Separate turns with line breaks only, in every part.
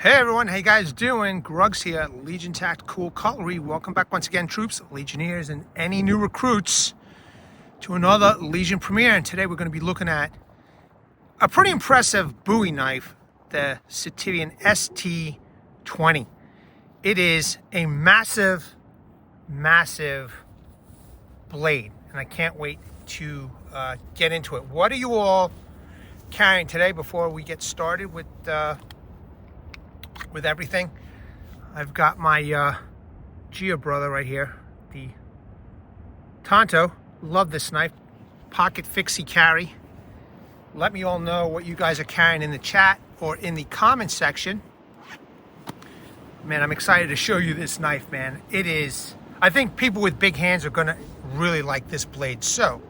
Hey everyone, how you guys doing? Grugs here, Legion Tactical Cutlery. Welcome back once again, troops, Legionnaires, and any new recruits to another Legion premiere. And today we're going to be looking at a pretty impressive Bowie knife, the Sitivien ST-20. It is a massive, massive blade, and I can't wait to get into it. What are you all carrying today before we get started with everything? I've got my Gia brother right here, the Tonto. Love this knife. Pocket fixie carry. Let me all know what you guys are carrying in the chat or in the comment section. Man, I'm excited to show you this knife, man. It is, I think people with big hands are gonna really like this blade. So,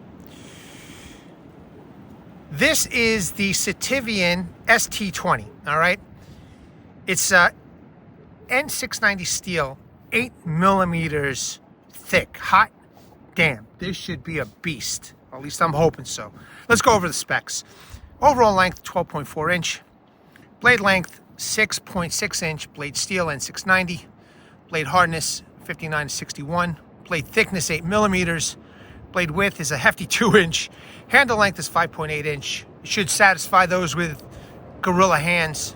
this is the Sitivien ST-20, all right? It's N690 steel, 8 millimeters thick. Hot damn, this should be a beast. At least I'm hoping so. Let's go over the specs. Overall length, 12.4 inch. Blade length, 6.6 inch. Blade steel, N690. Blade hardness, 59 to 61. Blade thickness, 8 millimeters. Blade width is a hefty 2 inch. Handle length is 5.8 inch. It should satisfy those with gorilla hands.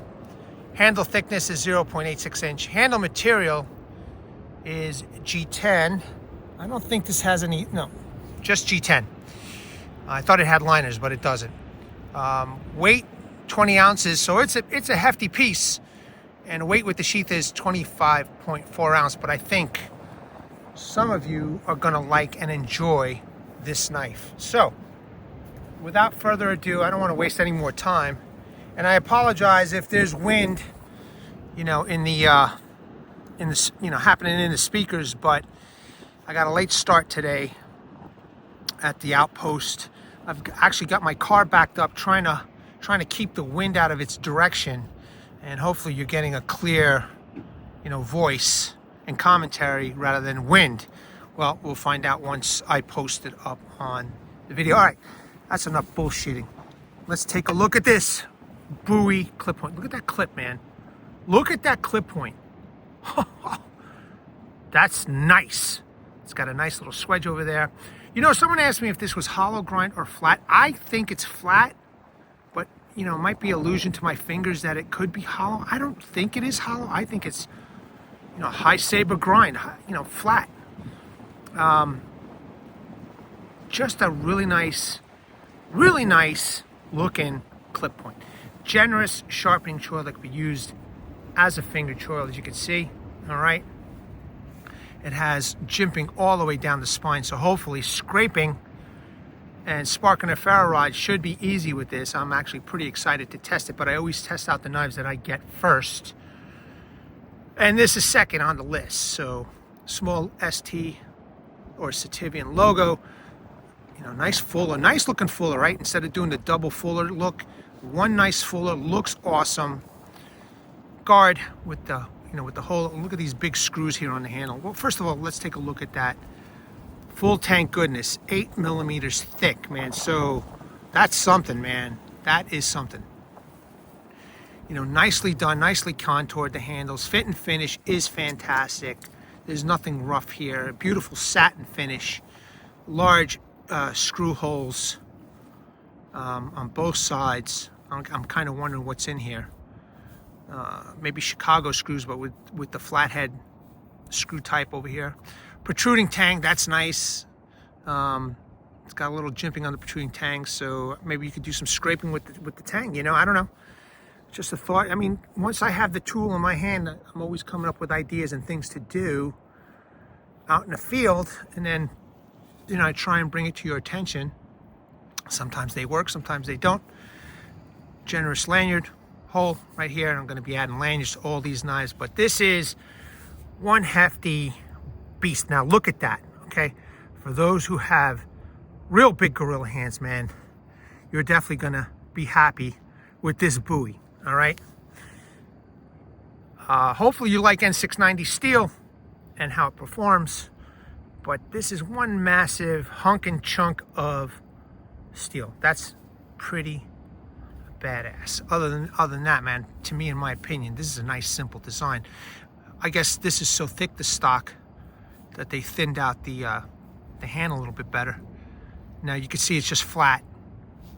Handle thickness is 0.86 inch. Handle material is G10. I don't think this has any, no, just G10. I thought it had liners, but it doesn't. Weight, 20 ounces, so it's a hefty piece. And weight with the sheath is 25.4 ounce, but I think some of you are gonna like and enjoy this knife. So, without further ado, I don't wanna waste any more time. And I apologize if there's wind, you know, happening in the speakers, but I got a late start today at the outpost. I've actually got my car backed up, trying to keep the wind out of its direction, and hopefully you're getting a clear, voice and commentary rather than wind. Well, we'll find out once I post it up on the video. All right, that's enough bullshitting. Let's take a look at this Bowie clip point. Look at that clip, man. Look at that clip point. That's nice. It's got a nice little swedge over there. Someone asked me if this was hollow grind or flat. I think it's flat, but it might be allusion to my fingers that it could be hollow. I don't think it is hollow. I think it's high saber grind, flat. Just a really nice looking clip point. Generous sharpening choil that could be used as a finger choil, as you can see. All right, it has jimping all the way down the spine, so hopefully scraping and sparking a ferro rod should be easy with this. I'm actually pretty excited to test it, but I always test out the knives that I get first, and this is second on the list. So small ST or Sitivien logo, nice fuller, nice looking fuller, right? Instead of doing the double fuller look, one nice fuller, looks awesome. Guard with the with the hole. Look at these big screws here on the handle. Well, first of all, let's take a look at that full tank goodness. 8 millimeters thick, man. So that's something, man. That is something. Nicely done, nicely contoured. The handles, fit and finish is fantastic. There's nothing rough here. Beautiful satin finish. Large screw holes on both sides. I'm kind of wondering what's in here. Maybe Chicago screws, but with the flathead screw type over here. Protruding tang, that's nice. It's got a little jimping on the protruding tang, so maybe you could do some scraping with the tang. I don't know. Just a thought. I mean, once I have the tool in my hand, I'm always coming up with ideas and things to do out in the field, and then I try and bring it to your attention. Sometimes they work, sometimes they don't. Generous lanyard hole right here. I'm going to be adding lanyards to all these knives, but this is one hefty beast. Now look at that, okay? For those who have real big gorilla hands, man, you're definitely going to be happy with this Bowie, all right? Hopefully you like N690 steel and how it performs, but this is one massive hunk and chunk of steel. That's pretty badass. Other than that, man, to me, in my opinion, this is a nice, simple design. I guess this is so thick, the stock, that they thinned out the hand a little bit better. Now you can see it's just flat.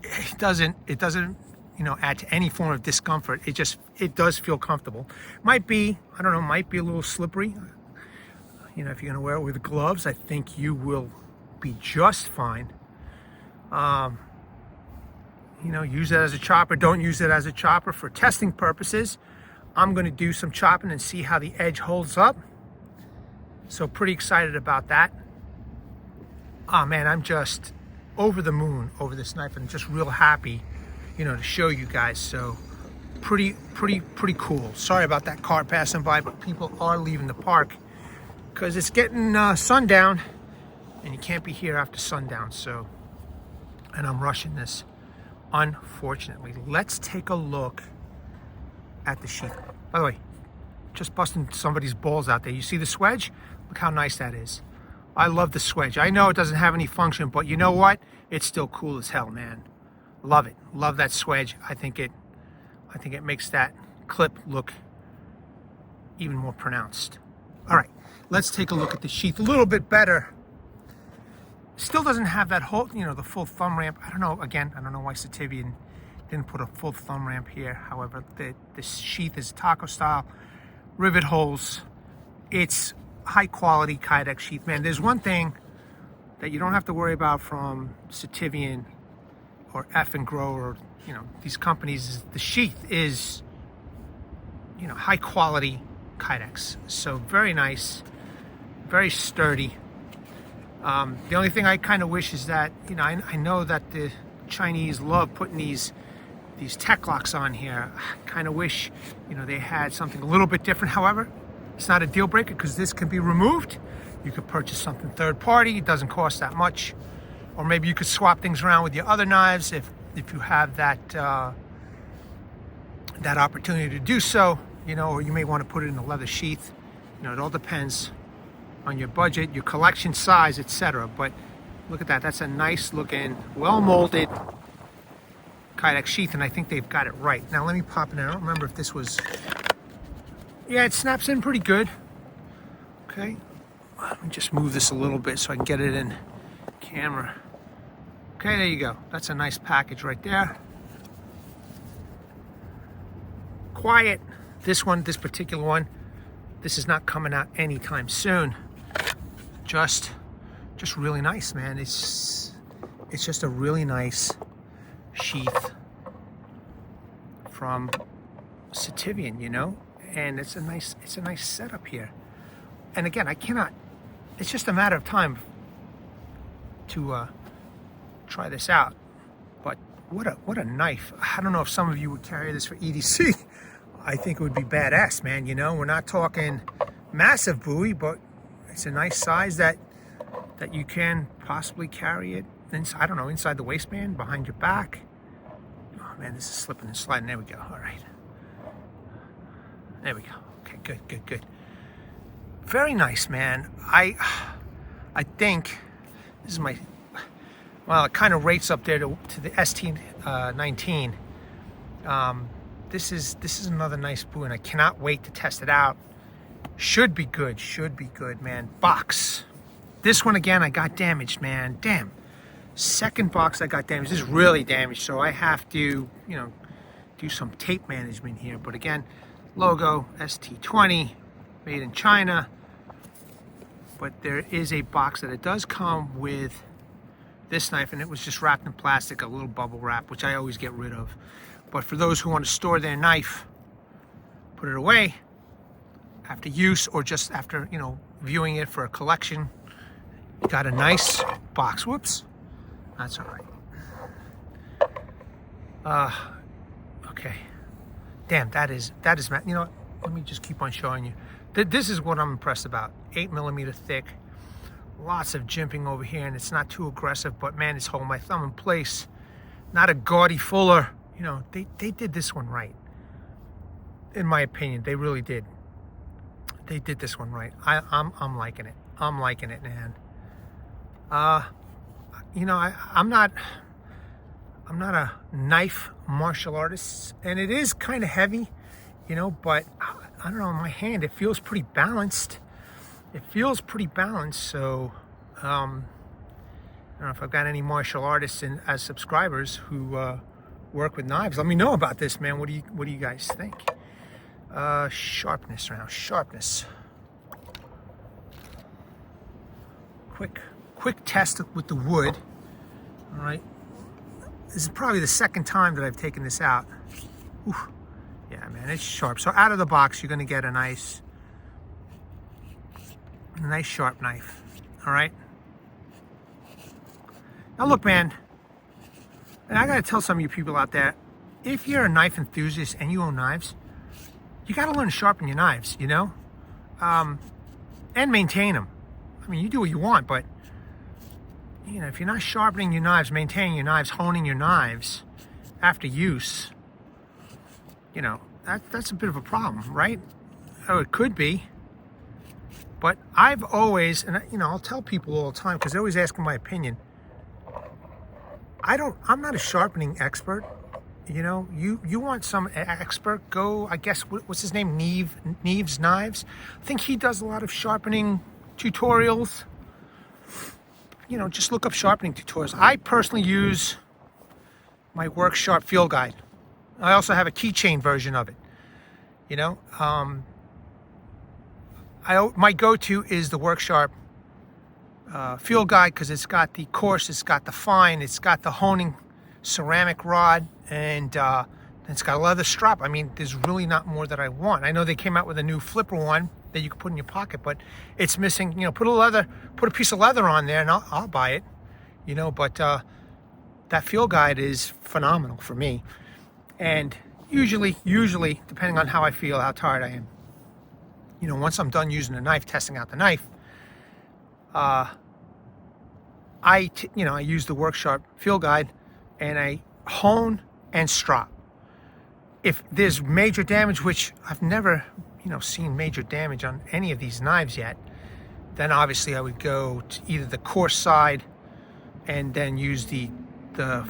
It doesn't, you know, add to any form of discomfort. It does feel comfortable. Might be, I don't know, might be a little slippery. You know, if you're gonna wear it with gloves, I think you will be just fine. You know, use it as a chopper. Don't use it as a chopper for testing purposes. I'm gonna do some chopping and see how the edge holds up. So pretty excited about that. Oh man, I'm just over the moon over this knife and just real happy, you know, to show you guys. So pretty cool. Sorry about that car passing by, but people are leaving the park because it's getting sundown and you can't be here after sundown. So, and I'm rushing this, unfortunately. Let's take a look at the sheath. By the way, just busting somebody's balls out there. You see the swedge? Look how nice that is. I love the swedge. I know it doesn't have any function, but you know what? It's still cool as hell, man. Love it. Love that swedge. I think it makes that clip look even more pronounced. All right, let's take a look at the sheath a little bit better. Still doesn't have that whole, you know, the full thumb ramp. I don't know, again, I don't know why Sitivien didn't put a full thumb ramp here. However, the sheath is taco style, rivet holes. It's high quality Kydex sheath, man. There's one thing that you don't have to worry about from Sitivien or F and Grow or, you know, these companies, is the sheath is, you know, high quality Kydex. So very nice, very sturdy. The only thing I kind of wish is that, you know, I know that the Chinese love putting these tech locks on here. I kind of wish, you know, they had something a little bit different. However, it's not a deal breaker because this can be removed. You could purchase something third party. It doesn't cost that much. Or maybe you could swap things around with your other knives if you have that that opportunity to do so, you know, or you may want to put it in a leather sheath. You know, it all depends on your budget, your collection size, etc. But look at that. That's a nice looking, well molded Kydex sheath, and I think they've got it right. Now let me pop it in. I don't remember if this was, yeah, it snaps in pretty good. Okay, let me just move this a little bit so I can get it in camera. Okay, there you go. That's a nice package right there. Quiet. This one, this particular one, this is not coming out anytime soon. Just really nice, man. It's just a really nice sheath from Sitivien, you know, and it's a nice setup here. And again, it's just a matter of time to try this out. But what a knife. I don't know if some of you would carry this for EDC. I think it would be badass, man. You know, we're not talking massive Bowie, but it's a nice size that you can possibly carry it inside, I don't know, inside the waistband, behind your back. Oh man, this is slipping and sliding. There we go. All right. There we go. Okay, good. Very nice, man. I think this is my, well, it kind of rates up there to the ST-19. This is another nice Bowie, and I cannot wait to test it out. Should be good, man. Box. This one again, I got damaged, man. Damn. Second box I got damaged. This is really damaged, so I have to, you know, do some tape management here. But again, logo ST-20, made in China. But there is a box that it does come with this knife, and it was just wrapped in plastic, a little bubble wrap, which I always get rid of. But for those who want to store their knife, put it away after use or just after, you know, viewing it for a collection, you got a nice box. Whoops, that's all right. Okay, damn, that is, you know what? Let me just keep on showing you. This is what I'm impressed about. 8mm thick, lots of jimping over here, and it's not too aggressive, but man, it's holding my thumb in place. Not a gaudy fuller. You know, they did this one right. In my opinion, they really did. They did this one right. I'm liking it. I'm liking it, man. You know, I'm not I'm not a knife martial artist, and it is kind of heavy, you know, but I don't know, in my hand, it feels pretty balanced. It feels pretty balanced, so I don't know if I've got any martial artists as subscribers who work with knives. Let me know about this, man. What do you guys think? Sharpness now, sharpness. Quick test with the wood. All right. This is probably the second time that I've taken this out. Oof. Yeah, man, it's sharp. So out of the box, you're gonna get a nice sharp knife. All right. Now look, man, and I gotta tell some of you people out there, if you're a knife enthusiast and you own knives, you gotta learn to sharpen your knives, you know, and maintain them. I mean, you do what you want, but you know, if you're not sharpening your knives, maintaining your knives, honing your knives after use, you know, that's a bit of a problem, right? Oh, it could be. But I've always, and you know, I'll tell people all the time because they always ask my opinion. I'm not a sharpening expert. You know, you want some expert, go, I guess, what's his name? Neve's Knives. I think he does a lot of sharpening tutorials. You know, just look up sharpening tutorials. I personally use my Work Sharp field guide. I also have a keychain version of it. You know, my go-to is the Work Sharp field guide because it's got the coarse, it's got the fine, it's got the honing ceramic rod, and it's got a leather strap. I mean, there's really not more that I want. I know they came out with a new flipper one that you can put in your pocket, but it's missing, you know, put a piece of leather on there and I'll buy it, you know, but that field guide is phenomenal for me. And usually, depending on how I feel, how tired I am, you know, once I'm done using the knife, testing out the knife, I use the Work Sharp field guide and I hone and strop. If there's major damage, which I've never, you know, seen major damage on any of these knives yet, then obviously I would go to either the coarse side and then use the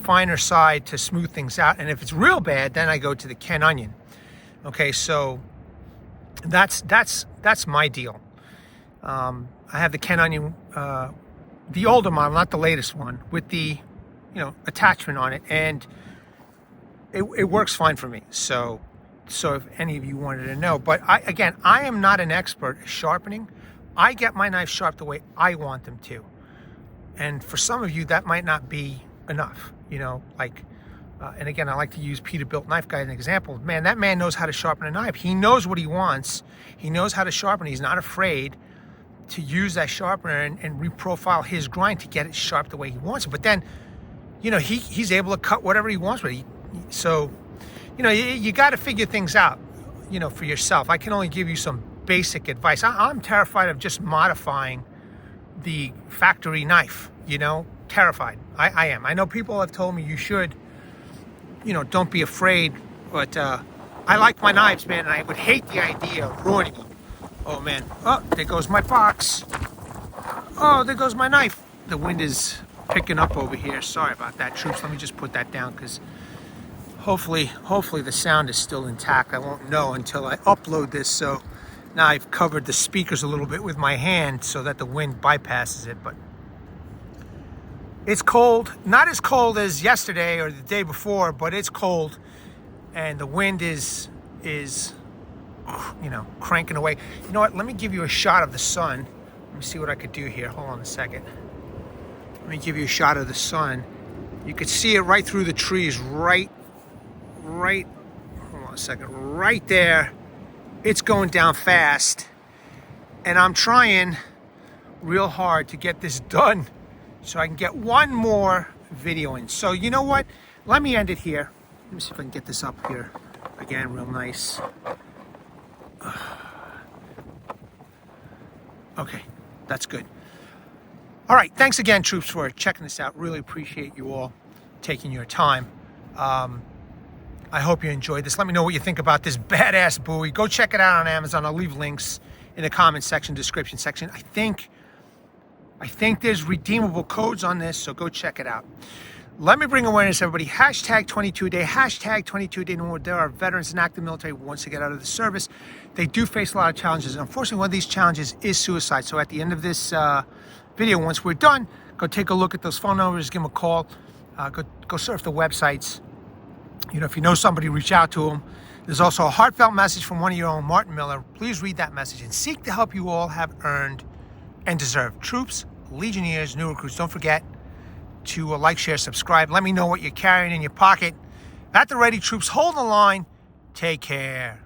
finer side to smooth things out. And if it's real bad, then I go to the Ken Onion. Okay, so that's my deal. I have the Ken Onion, the older model, not the latest one, with the, you know, attachment on it, and it works fine for me. So if any of you wanted to know, but I am not an expert at sharpening. I get my knives sharp the way I want them to, and for some of you that might not be enough. You know, like, and again, I like to use Peterbilt Knife Guy as an example. Man, that man knows how to sharpen a knife. He knows what he wants. He knows how to sharpen. He's not afraid to use that sharpener and reprofile his grind to get it sharp the way he wants it. But then, you know, he's able to cut whatever he wants with it. So, you know, you got to figure things out, you know, for yourself. I can only give you some basic advice. I'm terrified of just modifying the factory knife, you know, terrified. I am. I know people have told me you should, you know, don't be afraid, but I like my knives, man, and I would hate the idea of ruining them. Oh, man. Oh, there goes my box. Oh, there goes my knife. The wind is picking up over here. Sorry about that, troops. Let me just put that down because hopefully the sound is still intact. I won't know until I upload this. So now I've covered the speakers a little bit with my hand so that the wind bypasses it. But it's cold. Not as cold as yesterday or the day before, but it's cold. And the wind is you know, cranking away. You know what? Let me give you a shot of the sun. Let me see what I could do here. Hold on a second. Let me give you a shot of the sun. You could see it right through the trees, right, hold on a second, right there. It's going down fast. And I'm trying real hard to get this done so I can get one more video in. So you know what? Let me end it here. Let me see if I can get this up here again real nice. Okay, that's good. All right, thanks again, troops, for checking this out. Really appreciate you all taking your time. I hope you enjoyed this. Let me know what you think about this badass Bowie. Go check it out on Amazon. I'll leave links in the comment section, description section. I think there's redeemable codes on this, so go check it out. Let me bring awareness, everybody. Hashtag 22-day, hashtag 22-day. There are veterans in active military who wants to get out of the service. They do face a lot of challenges. Unfortunately, one of these challenges is suicide. So at the end of this video, once we're done, go take a look at those phone numbers, give them a call, go surf the websites. You know, if you know somebody, reach out to them. There's also a heartfelt message from one of your own, Martin Miller. Please read that message and seek the help you all have earned and deserve. Troops, Legionnaires, new recruits, don't forget to like, share, subscribe. Let me know what you're carrying in your pocket. At the ready, troops, hold the line. Take care.